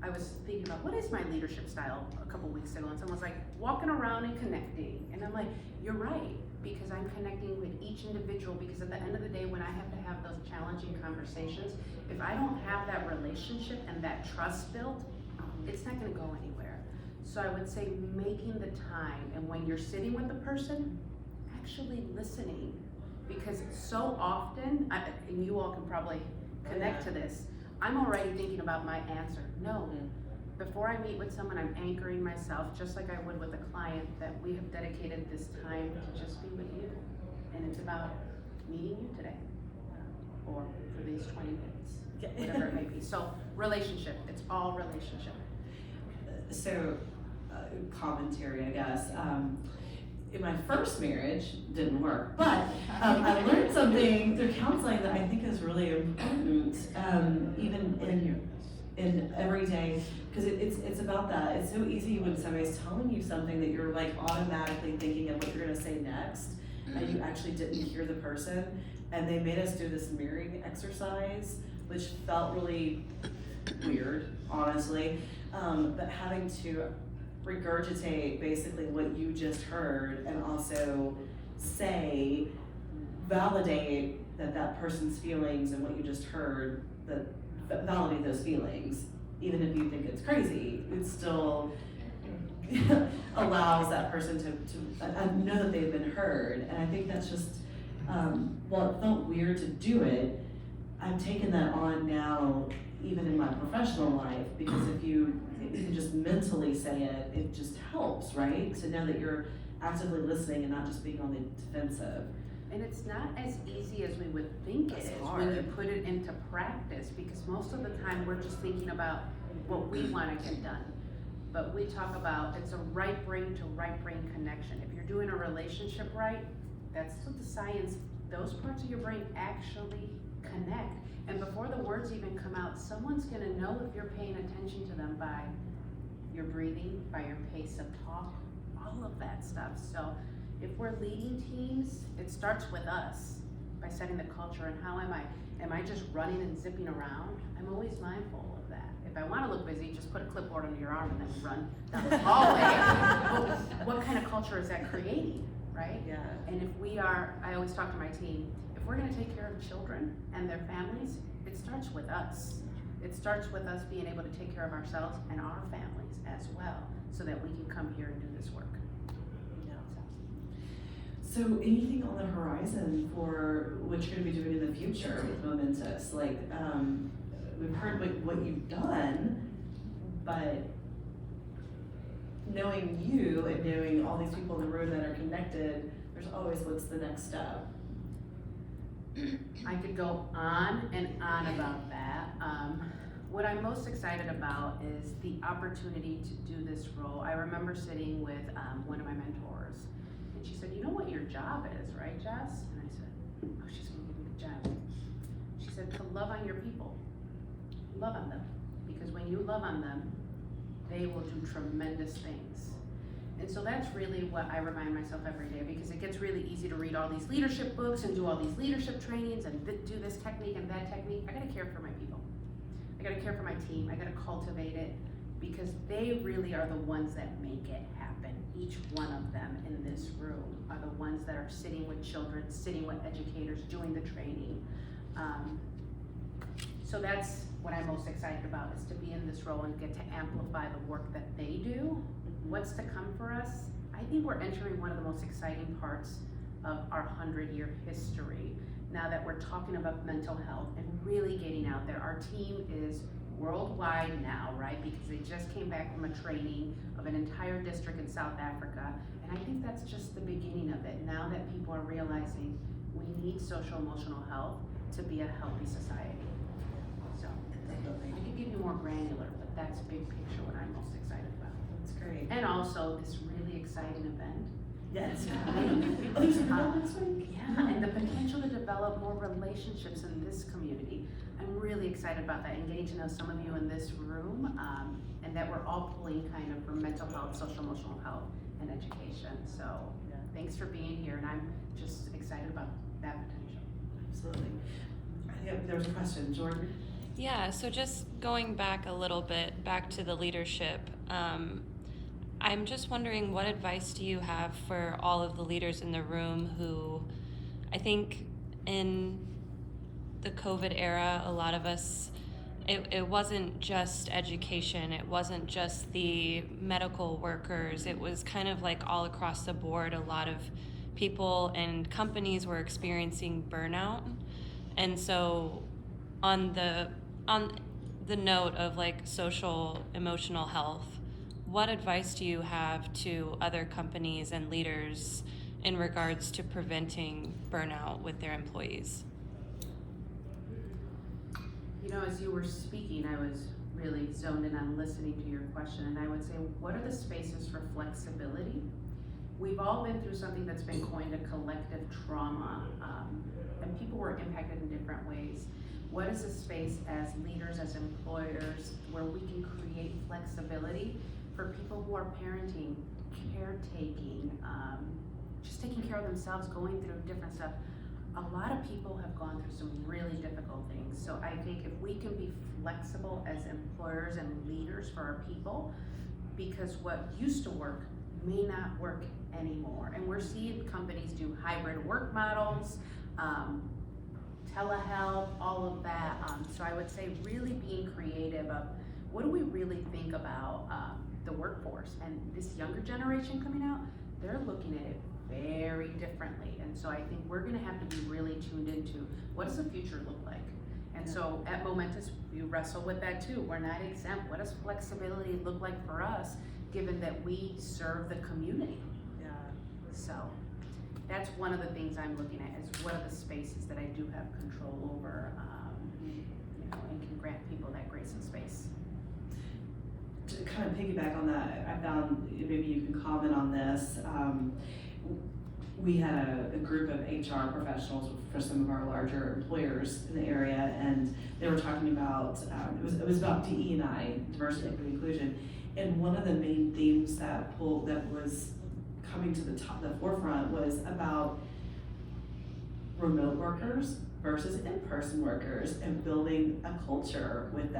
I was thinking about what is my leadership style a couple weeks ago, and someone was like, walking around and connecting. And I'm like, you're right, because I'm connecting with each individual, because at the end of the day, when I have to have those challenging conversations, if I don't have that relationship and that trust built, it's not gonna go anywhere. So I would say making the time, and when you're sitting with the person, actually listening. Because so often, and you all can probably connect to this, I'm already thinking about my answer. No, before I meet with someone, I'm anchoring myself, just like I would with a client, that we have dedicated this time to just be with you. And it's about meeting you today, or for these 20 minutes, whatever it may be. So relationship, it's all relationship. So, commentary, I guess. In my first marriage, didn't work, but I learned something through counseling that I think is really important, even in everyday, because it's about that. It's so easy when somebody's telling you something that you're like automatically thinking of what you're gonna say next, and you actually didn't hear the person, and they made us do this mirroring exercise, which felt really weird, honestly, but having to regurgitate basically what you just heard, and also say, validate that person's feelings and what you just heard, that validate those feelings, even if you think it's crazy, it still allows that person to know that they've been heard. And I think that's just, while it felt weird to do it, I'm taking that on now, even in my professional life, because if you can just mentally say it, it just helps, right? To know that you're actively listening and not just being on the defensive. And it's not as easy as we would think it is when you put it into practice, because most of the time we're just thinking about what we want to get done. But we talk about it's a right brain to right brain connection. If you're doing a relationship right, that's what the science, those parts of your brain actually connect. And before the words even come out, someone's gonna know if you're paying attention to them by your breathing, by your pace of talk, all of that stuff. So if we're leading teams, it starts with us by setting the culture. And how am I just running and zipping around? I'm always mindful of that. If I wanna look busy, just put a clipboard under your arm and then run down the hallway. What kind of culture is that creating, right? Yeah. And if we are, I always talk to my team, if we're gonna take care of children and their families, it starts with us. It starts with us being able to take care of ourselves and our families as well, so that we can come here and do this work. So anything on the horizon for what you're gonna be doing in the future with Momentous? Like, we've heard what you've done, but knowing you and knowing all these people in the room that are connected, there's always what's the next step. I could go on and on about that. What I'm most excited about is the opportunity to do this role. I remember sitting with one of my mentors, and she said, "You know what your job is, right, Jess?" And I said, "Oh, she's gonna give me the job." She said, "To love on your people. Love on them. Because when you love on them, they will do tremendous things." And so that's really what I remind myself every day, because it gets really easy to read all these leadership books and do all these leadership trainings and do this technique and that technique. I gotta care for my people. I gotta care for my team. I gotta cultivate it, because they really are the ones that make it happen. Each one of them in this room are the ones that are sitting with children, sitting with educators, doing the training. So that's what I'm most excited about, is to be in this role and get to amplify the work that they do. What's to come for us? I think we're entering one of the most exciting parts of our 100-year history. Now that we're talking about mental health and really getting out there. Our team is worldwide now, right? Because they just came back from a training of an entire district in South Africa. And I think that's just the beginning of it. Now that people are realizing we need social emotional health to be a healthy society. So I could give you more granular, but that's big picture what I'm most excited about. That's great. And also this really exciting event. Yes. Next week. Yeah, and the potential to develop more relationships in this community. I'm really excited about that, and getting to know some of you in this room, and that we're all pulling kind of for mental health, social emotional health, and education. So thanks for being here, and I'm just excited about that potential. Absolutely. I think there was a question, Jordan. Yeah, so just going back a little bit, back to the leadership, I'm just wondering, what advice do you have for all of the leaders in the room who, I think in the COVID era, a lot of us, it wasn't just education, it wasn't just the medical workers, it was kind of like all across the board. A lot of people and companies were experiencing burnout. And so on the note of like social emotional health, what advice do you have to other companies and leaders in regards to preventing burnout with their employees? You know, as you were speaking, I was really zoned in on listening to your question, and I would say, what are the spaces for flexibility? We've all been through something that's been coined a collective trauma, and people were impacted in different ways. What is a space as leaders, as employers, where we can create flexibility for people who are parenting, caretaking, just taking care of themselves, going through different stuff? A lot of people have gone through some really difficult things. So I think if we can be flexible as employers and leaders for our people, because what used to work may not work anymore. And we're seeing companies do hybrid work models, telehealth, all of that. So I would say really being creative of what do we really think about the workforce. And this younger generation coming out, they're looking at it very differently. And so I think we're gonna have to be really tuned into what does the future look like? And so at Momentous, we wrestle with that too. We're not exempt. What does flexibility look like for us, given that we serve the community? Yeah. So that's one of the things I'm looking at, is what are the spaces that I do have control over, and can grant people that grace and space. To kind of piggyback on that, I found, maybe you can comment on this. We had a group of HR professionals for some of our larger employers in the area, and they were talking about, it was about DE&I, diversity, equity, inclusion, and one of the main themes that was coming to the forefront was about remote workers versus in-person workers, and building a culture with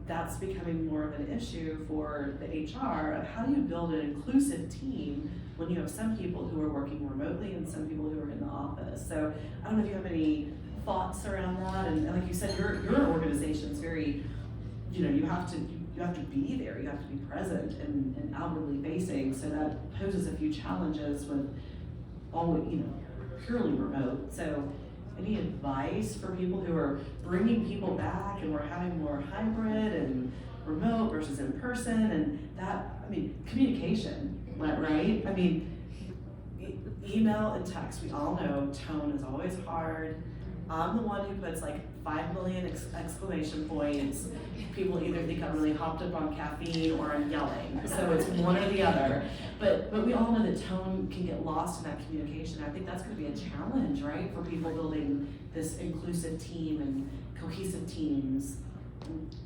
that's becoming more of an issue for the HR of how do you build an inclusive team when you have some people who are working remotely and some people who are in the office. So I don't know if you have any thoughts around that, and like you said, your organization is very, you have to be there, you have to be present and outwardly facing, so that poses a few challenges with always, purely remote. So any advice for people who are bringing people back and we're having more hybrid and remote versus in person and that, communication, right? Email and text, we all know tone is always hard. I'm the one who puts like 5 million exclamation points. People either think I'm really hopped up on caffeine or I'm yelling. So it's one or the other. But we all know that tone can get lost in that communication. I think that's gonna be a challenge, right? For people building this inclusive team and cohesive teams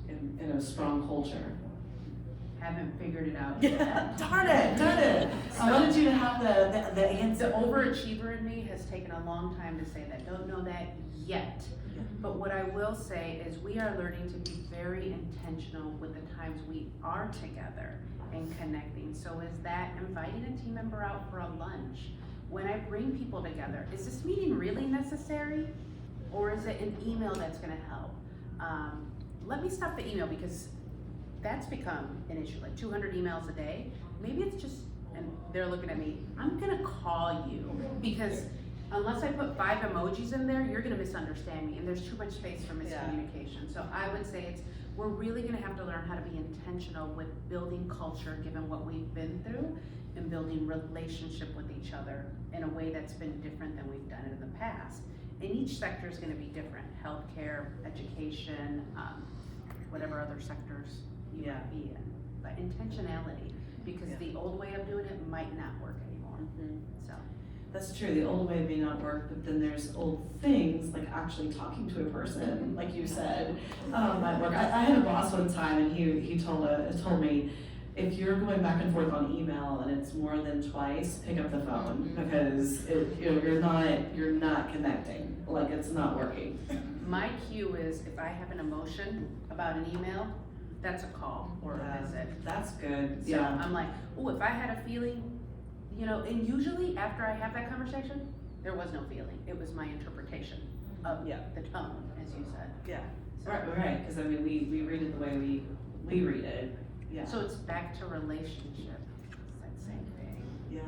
in a strong culture. Haven't figured it out Yeah, yet. darn it. I wanted you to have the answer. The overachiever in me has taken a long time to say that. Don't know that yet. Yeah. But what I will say is we are learning to be very intentional with the times we are together and connecting. So is that inviting a team member out for a lunch? When I bring people together, is this meeting really necessary? Or is it an email that's gonna help? Let me stop the email because that's become an issue, like 200 emails a day. Maybe it's just, and they're looking at me, I'm gonna call you because unless I put 5 emojis in there, you're gonna misunderstand me and there's too much space for miscommunication. So I would say we're really gonna have to learn how to be intentional with building culture given what we've been through and building relationship with each other in a way that's been different than we've done it in the past. And each sector is gonna be different, healthcare, education, whatever other sectors you might be in. But intentionality, because the old way of doing it might not work anymore, so. That's true, the old way may not work, but then there's old things, like actually talking to a person, like you said, at work. I had a boss one time and he told me, if you're going back and forth on email and it's more than twice, pick up the phone, because you're not connecting, like it's not working. My cue is if I have an emotion about an email, that's a call or a visit. That's good, So I'm like, oh, if I had a feeling, and usually after I have that conversation, there was no feeling. It was my interpretation of the tone, as you said. Yeah, So, right, because we read it the way we read it, yeah. So it's back to relationship, it's that same thing. Yeah,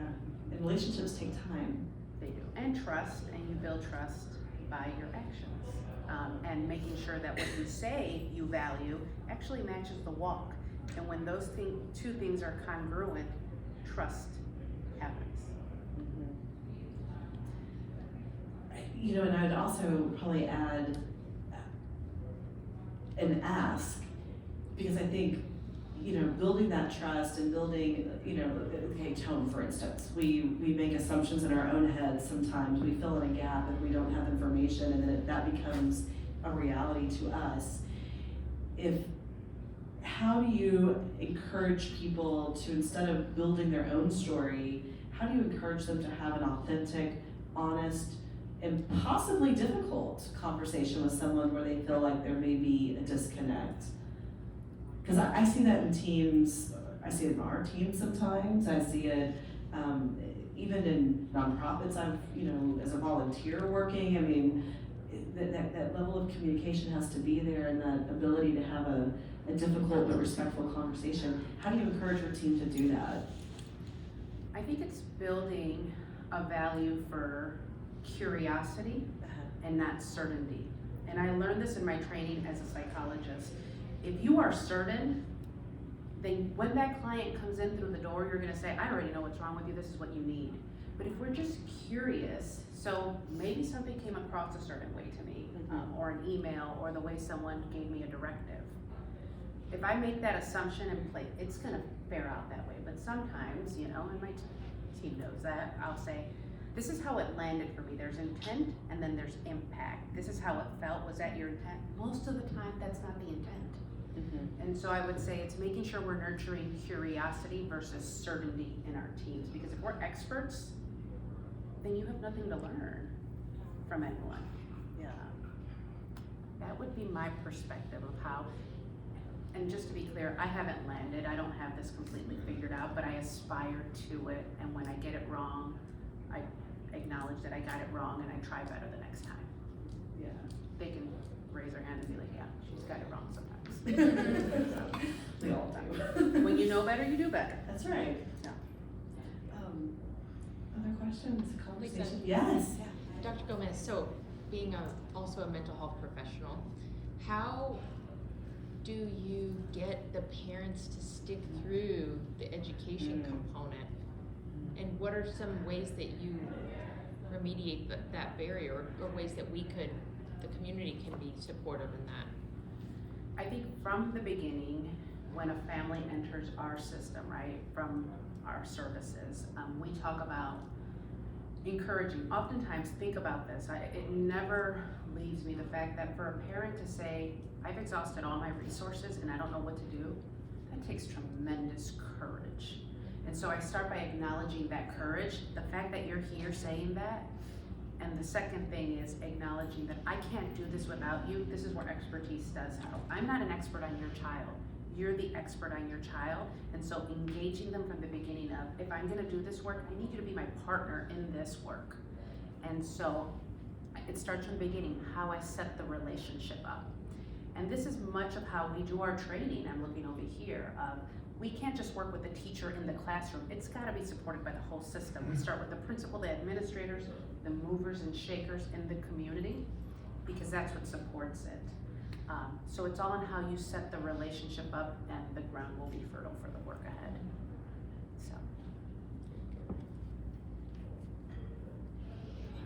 and relationships take time. They do, and trust, and you build trust by your actions. And making sure that what you say you value actually matches the walk. And when those two things are congruent, trust happens. And I'd also probably add an ask, because I think, building that trust and building, tone, for instance. We make assumptions in our own heads sometimes. We fill in a gap if we don't have information, and then that becomes a reality to us. How do you encourage people to, instead of building their own story, how do you encourage them to have an authentic, honest, and possibly difficult conversation with someone where they feel like there may be a disconnect? Because I see that in teams, I see it in our teams sometimes, I see it even in nonprofits I've, as a volunteer working, that level of communication has to be there, and that ability to have a difficult but respectful conversation. How do you encourage your team to do that? I think it's building a value for curiosity and not certainty. And I learned this in my training as a psychologist. If you are certain, then when that client comes in through the door, you're gonna say, I already know what's wrong with you, this is what you need. But if we're just curious, so maybe something came across a certain way to me, or an email, or the way someone gave me a directive. If I make that assumption and play, it's gonna bear out that way. But sometimes, and my team knows that, I'll say, this is how it landed for me. There's intent and then there's impact. This is how it felt. Was that your intent? Most of the time, that's not the intent. And so I would say it's making sure we're nurturing curiosity versus certainty in our teams. Because if we're experts, then you have nothing to learn from anyone. Yeah. That would be my perspective of how, and just to be clear, I haven't landed. I don't have this completely figured out, but I aspire to it. And when I get it wrong, I acknowledge that I got it wrong and I try better the next time. Yeah. They can raise their hand and be like, yeah, she's got it wrong sometimes. We all do. When you know better, you do better. That's right. Yeah. Other questions, conversation? Lisa. Yes. Yeah. Dr. Gomez, so being also a mental health professional, how do you get the parents to stick through the education component? And what are some ways that you remediate that barrier, or ways that the community can be supportive in that? I think from the beginning, when a family enters our system, right, from our services, we talk about encouraging. Oftentimes, think about this, it never leaves me the fact that for a parent to say, I've exhausted all my resources and I don't know what to do, that takes tremendous courage. And so I start by acknowledging that courage, the fact that you're here saying that. And the second thing is acknowledging that I can't do this without you. This is where expertise does help. I'm not an expert on your child. You're the expert on your child. And so engaging them from the beginning of, if I'm gonna do this work, I need you to be my partner in this work. And so it starts from the beginning, how I set the relationship up. And this is much of how we do our training. I'm looking over here. We can't just work with the teacher in the classroom. It's gotta be supported by the whole system. We start with the principal, the administrators, the movers and shakers in the community, because that's what supports it. So it's all on how you set the relationship up, and the ground will be fertile for the work ahead. So.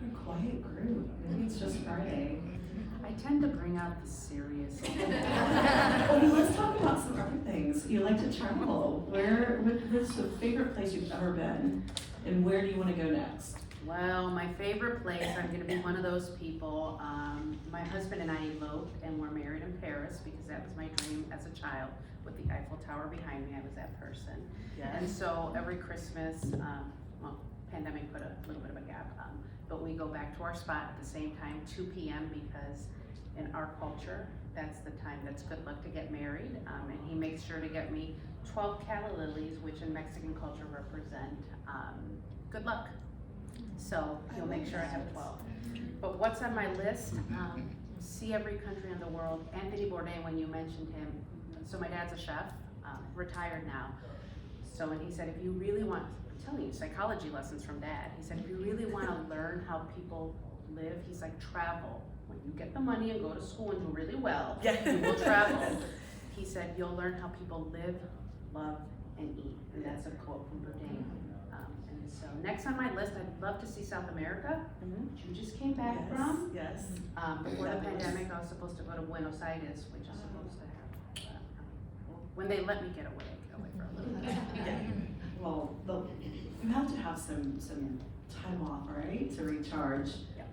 You're a quiet group. Maybe it's just Friday. I tend to bring out the serious. Well, let's talk about some other things. You like to travel. What's the favorite place you've ever been, and where do you want to go next? Well, my favorite place, I'm gonna be one of those people. My husband and I eloped and we're married in Paris because that was my dream as a child. With the Eiffel Tower behind me, I was that person. Yes. And so every Christmas, well, pandemic put a little bit of a gap, but we go back to our spot at the same time, 2 p.m. because in our culture, that's the time that's good luck to get married. And he makes sure to get me 12 calla lilies, which in Mexican culture represent good luck. So he'll make sure I have 12. But what's on my list? See every country in the world. Anthony Bourdain, when you mentioned him, so my dad's a chef, retired now. So when he said, if you really want, I'm telling you, psychology lessons from dad. He said, if you really want to learn how people live, he's like, travel. When you get the money and go to school and do really well, you will travel. He said, you'll learn how people live, love, and eat. And that's a quote from Bourdain. So next on my list, I'd love to see South America, which you just came back from. Yes. Before the pandemic, I was supposed to go to Buenos Aires, which is supposed to have, when they let me get away, I get away for a little bit. Yeah. Well, you have to have some time off, right, to recharge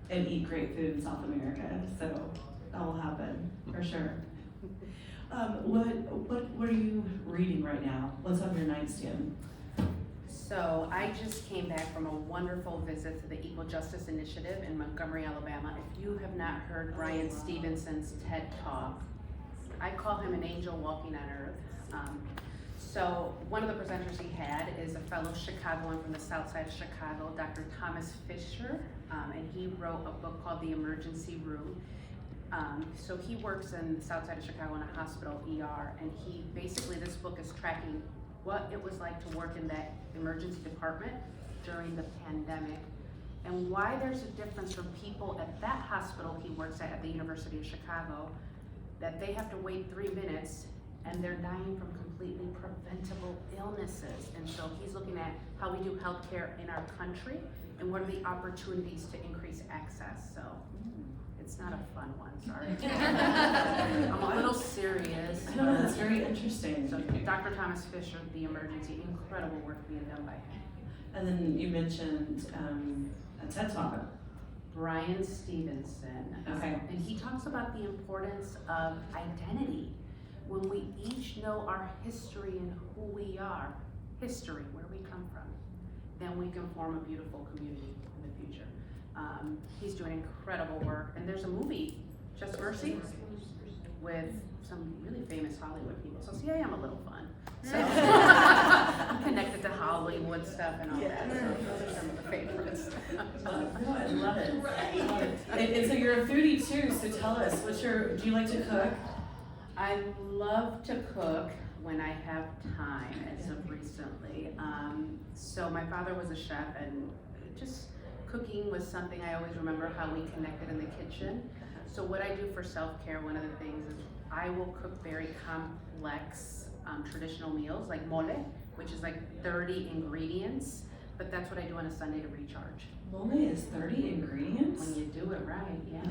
and eat great food in South America. So that will happen for sure. What are you reading right now? What's on your nightstand? So I just came back from a wonderful visit to the Equal Justice Initiative in Montgomery, Alabama. If you have not heard Brian Stevenson's TED Talk, I call him an angel walking on earth. So one of the presenters he had is a fellow Chicagoan from the south side of Chicago, Dr. Thomas Fisher, and he wrote a book called The Emergency Room. So he works in the south side of Chicago in a hospital ER, and he basically, this book is tracking what it was like to work in that emergency department during the pandemic, and why there's a difference from people at that hospital he works at the University of Chicago, that they have to wait 3 minutes and they're dying from completely preventable illnesses. And so he's looking at how we do healthcare in our country and what are the opportunities to increase access. So it's not a fun one, sorry. I'm a little serious. I don't know, that's very interesting. So Dr. Thomas Fisher, The Emergency, incredible work being done by him. And then you mentioned a TED Talk. Brian Stevenson. Okay. And he talks about the importance of identity. When we each know our history and who we are, history, where we come from, then we can form a beautiful community in the future. He's doing incredible work. And there's a movie, Just Mercy, with some really famous Hollywood people. So see, I am a little fun. So I'm connected to Hollywood stuff and all that. So those are some of the favorites. No, I love it. And so you're a foodie too, so tell us, do you like to cook? I love to cook when I have time, as of recently. So my father was a chef, and just cooking was something I always remember how we connected in the kitchen. So what I do for self-care, one of the things is I will cook very complex traditional meals like mole, which is like 30 ingredients, but that's what I do on a Sunday to recharge. Mole is 30 ingredients? When you do it right, yeah.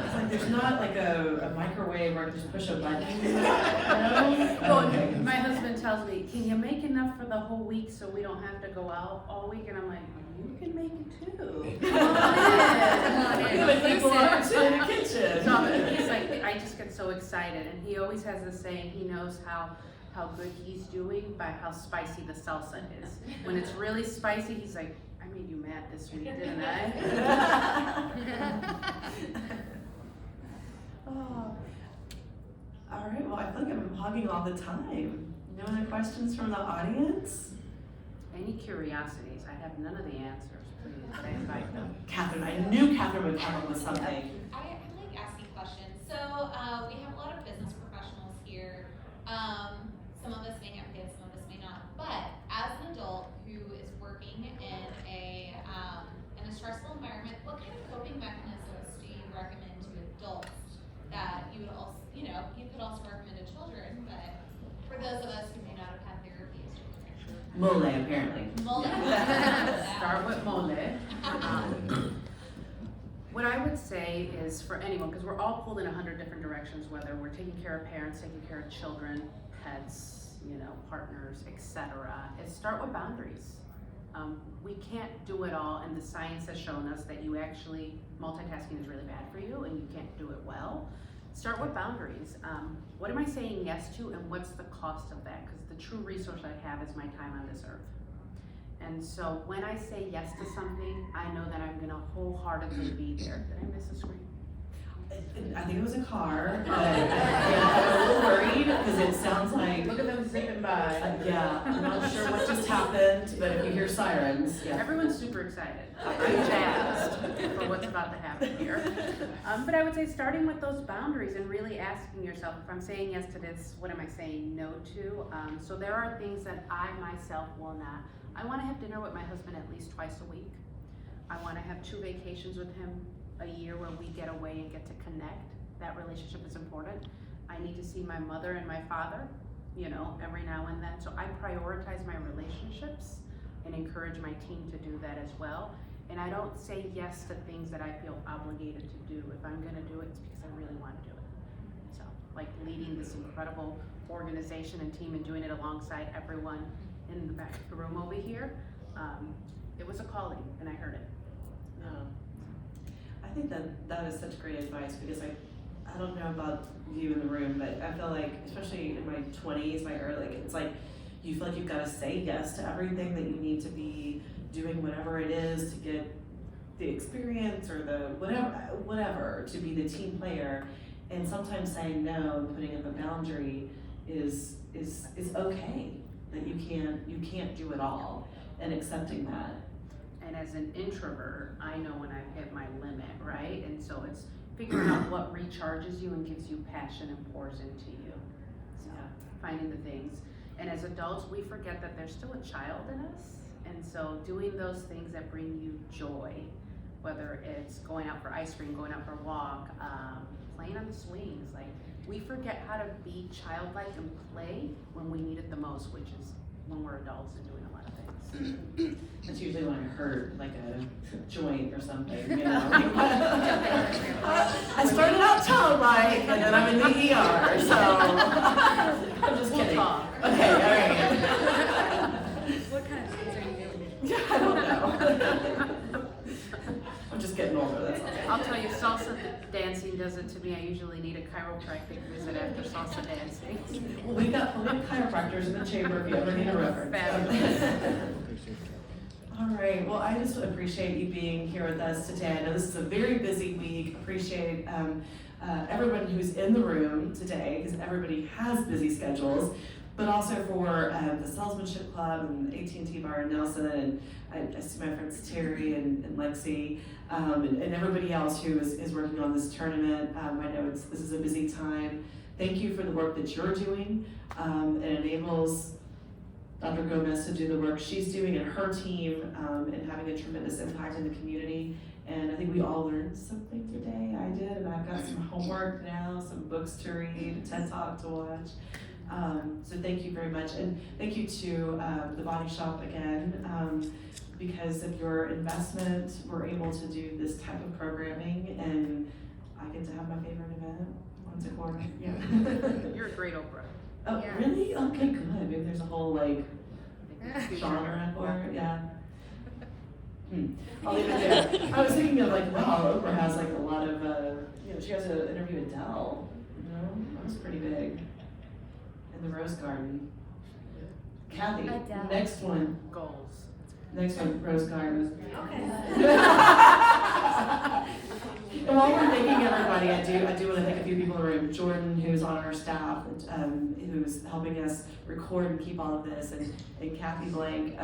It's like there's not like a microwave where I can just push a button. No? Well, Okay. my husband tells me, can you make enough for the whole week so we don't have to go out all week? And I'm like, you can make it too. Come on in. But people are in the kitchen. So he's like, I just get so excited, and he always has this saying, he knows how good he's doing by how spicy the salsa is. When it's really spicy, he's like, I made you mad this week, didn't I? Oh. All right, well, I feel like I'm hogging all the time. No other questions from the audience? Any curiosities? I have none of the answers, please, but I invite them. Catherine, I knew Catherine would come up with something. I like asking questions. So we have a lot of business professionals here. Some of us may have kids, some of us may not. But as an adult who is working in a stressful environment, what kind of coping mechanisms do you recommend to adults that you would also, you could also recommend to children, but for those of us who may not have had therapy as children? Mole, apparently. Mole. Start with mole. What I would say is for anyone, because we're all pulled in 100 different directions, whether we're taking care of parents, taking care of children, pets, partners, etc., is start with boundaries. We can't do it all, and the science has shown us that multitasking is really bad for you and you can't do it well. Start with boundaries. What am I saying yes to, and what's the cost of that? Because the true resource I have is my time on this earth. And so when I say yes to something, I know that I'm gonna wholeheartedly be there. Did I miss a screen? I think it was a car, but I'm a little worried because it sounds like, Look at them zipping by. yeah, I'm not sure what just happened, but if you hear sirens, yeah. Everyone's super excited. I'm jazzed for what's about to happen here. But I would say starting with those boundaries and really asking yourself, if I'm saying yes to this, what am I saying no to? So there are things that I myself will not. I want to have dinner with my husband at least twice a week. I want to have 2 vacations with him a year where we get away and get to connect. That relationship is important. I need to see my mother and my father, every now and then. So I prioritize my relationships and encourage my team to do that as well. And I don't say yes to things that I feel obligated to do. If I'm gonna do it, it's because I really want to do it. So, like leading this incredible organization and team and doing it alongside everyone in the back of the room over here, it was a calling, and I heard it. Yeah. I think that is such great advice because I don't know about you in the room, but I feel like, especially in my 20s, it's like you feel like you've got to say yes to everything that you need to be doing, whatever it is, to get the experience or the whatever, to be the team player. And sometimes saying no and putting up a boundary is okay. That you can't do it all, and accepting that. And as an introvert, I know when I've hit my limit, right? And so it's figuring out what recharges you and gives you passion and pours into you. So finding the things. And as adults, we forget that there's still a child in us. And so doing those things that bring you joy, whether it's going out for ice cream, going out for a walk, playing on the swings, we forget how to be childlike and play when we need it the most, which is when we're adults and doing a lot of things. That's usually when I hurt, like a joint or something, I started out childlike, and then I'm in the ER, so I'm just kidding. Okay, all right. What kind of things are you doing? Yeah, I don't know. I'm just getting older, that's all. I'll tell you, salsa dancing does it to me. I usually need a chiropractic visit after salsa dancing. Well, we've got chiropractors in the chamber if you ever need a reference. Fabulous. All right, well, I just appreciate you being here with us today. I know this is a very busy week. Appreciate everyone who's in the room today, because everybody has busy schedules, but also for the Salesmanship Club and AT&T Bar in Nelson, and I see my friends Terry and Lexi, and everybody else who is working on this tournament. I know this is a busy time. Thank you for the work that you're doing. It enables Dr. Gomez to do the work she's doing and her team, and having a tremendous impact in the community. And I think we all learned something today. I did, and I've got some homework now, some books to read, a TED Talk to watch. So thank you very much, and thank you to the Body Shop again. Because of your investment, we're able to do this type of programming, and I get to have my favorite event once a quarter. Yeah. You're a great Oprah. Oh, Yes. really? Okay, good. Maybe there's a whole like Future. genre for it. Yeah. I'll leave it there. I was thinking of like, wow, Oprah has like a lot of, she has an interview with Adele. That was pretty big. In the Rose Garden. Kathy, Adele. next one. Goals. Next one, Rose Garden. Okay. And while we're thanking everybody, I do want to thank a few people in the room. Jordan, who's on our staff, who's helping us record and keep all of this, and Kathy Blank,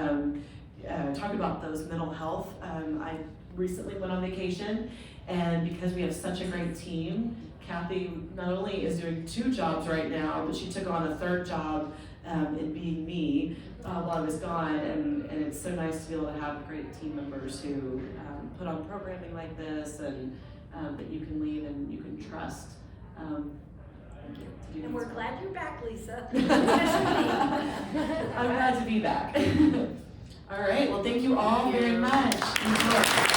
talking about those mental health. I recently went on vacation, and because we have such a great team, Kathy not only is doing 2 jobs right now, but she took on a 3rd job in being me while I was gone, and it's so nice to be able to have great team members who put on programming like this, and that you can leave and you can trust. Thank you. And we're glad you're back, Lisa. I'm glad to be back. All right, well, thank you all very much. Enjoy.